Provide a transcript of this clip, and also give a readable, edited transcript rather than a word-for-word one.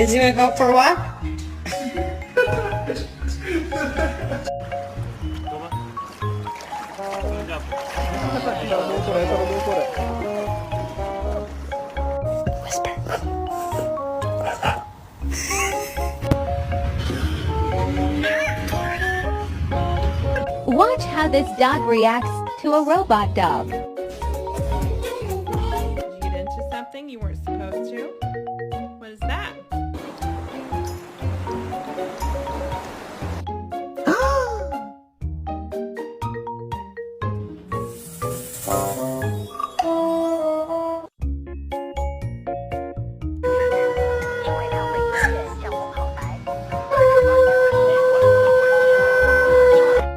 Is he gonna go for a walk? Watch how this dog reacts to a robot dog. Did you get into something you weren't supposed to?